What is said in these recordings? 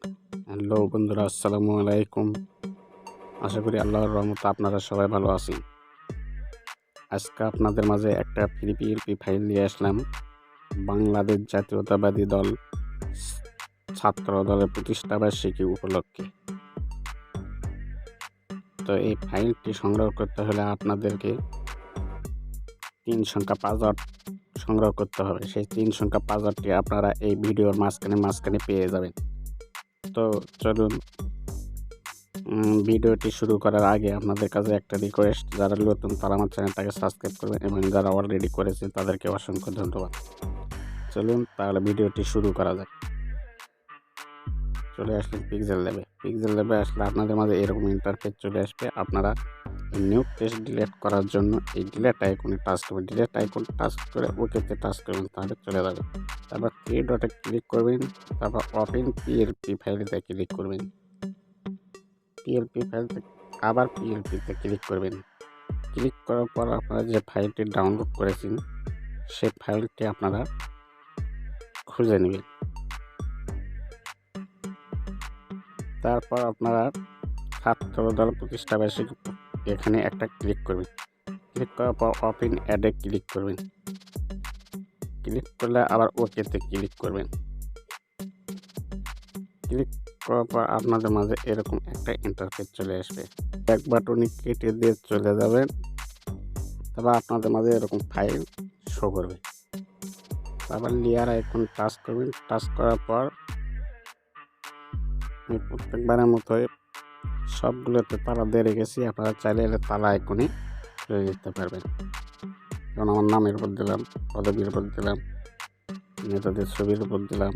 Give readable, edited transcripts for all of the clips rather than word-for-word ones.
Hello বন্ধুরা, আসসালামু আলাইকুম। আশা করি আল্লাহর রহমতে আপনারা সবাই ভালো আছেন। আজকে আপনাদের মাঝে একটা ফ্রি পিএলপি ফাইল নিয়ে আসলাম। বাংলাদেশ জাতীয়তাবাদী দল ছাত্র দলের প্রতিষ্ঠা বার্ষিকী উপলক্ষে। তো এই ফাইলটি সংগ্রহ করতে হলে আপনাদেরকে 3 সংখ্যা পাসওয়ার্ড সংগ্রহ করতে হবে। সেই 3 সংখ্যা পাসওয়ার্ডটি আপনারা এই ভিডিওর মাঝখানে পেয়ে যাবেন। তো চলুন, ভিডিওটি শুরু করার আগে আপনাদের কাছে একটা রিকোয়েস্ট, যারা নতুন তারা আমার চ্যানেলটাকে সাবস্ক্রাইব করবেন এবং যারা অলরেডি করেছেন তাদেরকে অসংখ্য ধন্যবাদ। চলুন তাহলে ভিডিওটি শুরু করা যাক। চলে আসলেন পিক্সেল ল্যাবে আসলে আপনাদের মাঝে এরকম ইন্টারফেস চলে আসবে। আপনারা নিউ টেক্সট ডিলিট করার জন্য এই ডিলিট আইকনে টাচ করবেন। ডিলিট আইকন টাচ করে ওকেতে টাচ করবেন, তাহলে চলে যাবে। তারপর 3 ডটে ক্লিক করবেন, তারপর ওপেন পিএলপি ফাইলতে ক্লিক করবেন। পিএলপি ফাইল থেকে আবার পিএলপিতে ক্লিক করবেন। ক্লিক করার পর আপনারা যে ফাইলটি ডাউনলোড করেছেন সেই ফাইলটি আপনারা খুঁজে নেবেন। তারপর আপনারা ছাত্র দল প্রতিষ্ঠা বার্ষিকী এখানে একটা ক্লিক করবেন। ক্লিক করার পর ওপেন অ্যাডে ক্লিক করবেন। ক্লিক করলে আবার ওকেতে ক্লিক করবেন। ক্লিক করার পর আপনাদের মাঝে এরকম একটা ইন্টারফেস চলে আসবে। এক বাটনে কেটে দিয়ে চলে যাবেন। তারপর আপনাদের মাঝে এরকম ফাইল শো করবে। তারপর লেয়ার আইকন টাচ করবেন। টাচ করার পর আমি প্রত্যেকবারের মতোই সবগুলোতে তালা দিয়ে রেখেছি। আপনারা চাইলে তালা আইকনে চলে যেতে পারবেন। যেমন আমার নামের উপর দিলাম, পদবীর উপর দিলাম, নেতাদের ছবির উপর দিলাম।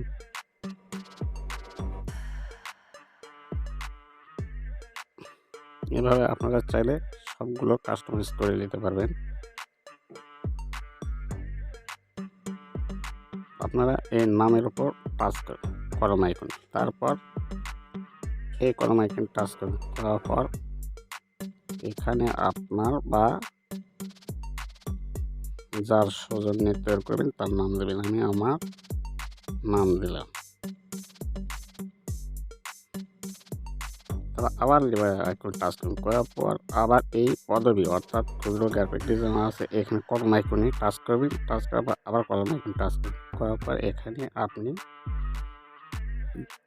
এভাবে আপনারা চাইলে সবগুলো কাস্টমাইজ করে নিতে পারবেন। আপনারা এই নামের উপর টাচ করবেন কলম আইকন, তারপর এই কলম আইকন টাচ করবেন। করার পর এখানে আপনার বা যার সৌজন্যে তৈরি করবেন তার নাম দেবেন। আমি আমার নাম দিলাম। তারপর আবার লেবার আইকন টাচ করুন। করার পর আবার এই পদবী অর্থাৎ ক্ষুদ্র গ্রাফিক ডিজাইনার আছে, এখানে কলম আইকনে টাচ করবেন। টাচ করার পর আবার কলম আইকন টাচ করবেন। করার পর এখানে আপনি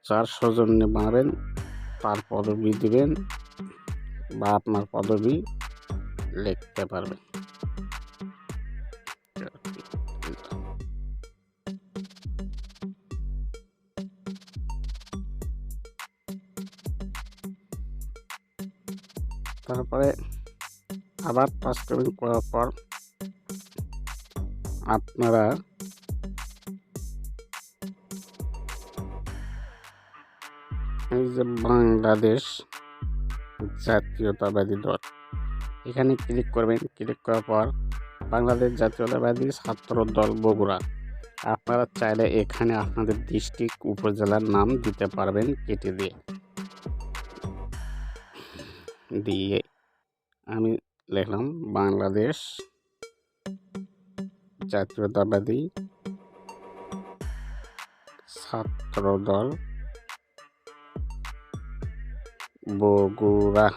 যার সৌজন্যে বানাবেন তার পদবী দিবেন বা আপনার পদবী লিখতে পারবেন। তারপরে আবার টাচ করবেন। করার পর আপনারা এই যে বাংলাদেশ জাতীয়তাবাদী দল এখানে ক্লিক করবেন। ক্লিক করার পর বাংলাদেশ জাতীয়তাবাদী ছাত্র দল বগুড়া। আপনারা চাইলে এখানে আপনাদের ডিস্ট্রিক্ট উপজেলার নাম দিতে পারবেন কেটে দিয়ে আমি লিখলাম বাংলাদেশ জাতীয়তাবাদী ছাত্র দল বগুড়া।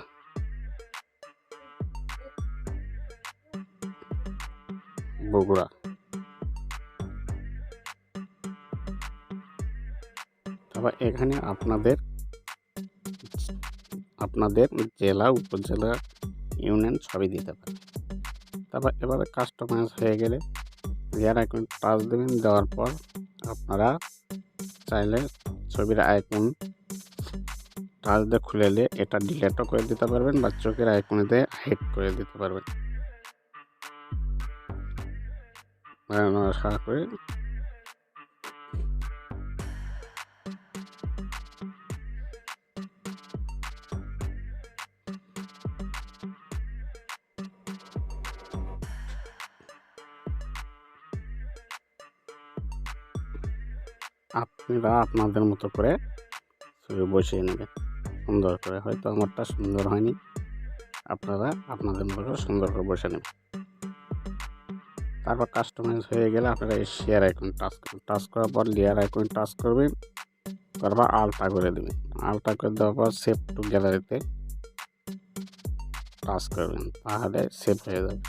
তারপর এখানে আপনাদের জেলা, উপজেলা, ইউনিয়ন সবই দিতে পারে। তারপর এভাবে কাস্টমাইজ হয়ে গেলে লেয়ার আইকন টাচ দেবেন। দেওয়ার পর আপনারা চাইলে ছবির আইকন টাচ দিয়ে খুলে নিয়ে এটা ডিলেটও করে দিতে পারবেন বা চোখের আইকনে দিয়ে হাইড করে দিতে পারবেন। আশা করি আপনারা আপনাদের মতো করে ছবি বসিয়ে নেবেন সুন্দর করে। হয়তো আমারটা সুন্দর হয়নি, আপনারা আপনাদের মতো করে সুন্দর করে বসে নেবেন। তারপর কাস্টমাইজ হয়ে গেলে আপনারা এই শেয়ার আইকন টাচ করবেন। টাচ করার পর লেয়ার আইকন টাচ করবেন। তারপর আলটা করে দেবেন। আলটা করে দেওয়ার পর সেভ টু গ্যালারিতে টাচ করবেন, তাহলে সেভ হয়ে যাবে।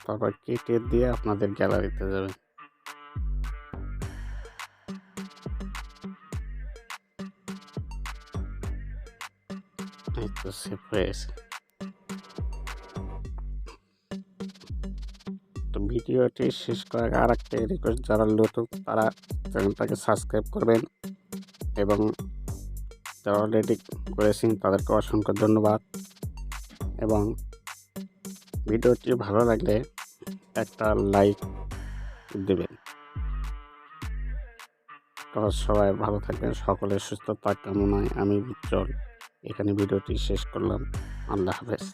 তারপর কেটে দিয়ে আপনাদের গ্যালারিতে যাবেন। এই তো সেভ হয়েছে। তো ভিডিওটি শেষ করার আগে আর একটা রিকোয়েস্ট, যারা নতুন তারা চ্যানেলটাকে সাবস্ক্রাইব করবেন এবং যারা অলরেডি করেছেন তাদেরকে অসংখ্য ধন্যবাদ। এবং ভিডিওটি ভালো লাগলে একটা লাইক দেবেন। তো সবাই ভালো থাকবেন, সকলের সুস্থতা কামনায় আমি উজ্জ্বল এখানে ভিডিওটি শেষ করলাম। আল্লাহ হাফেজ।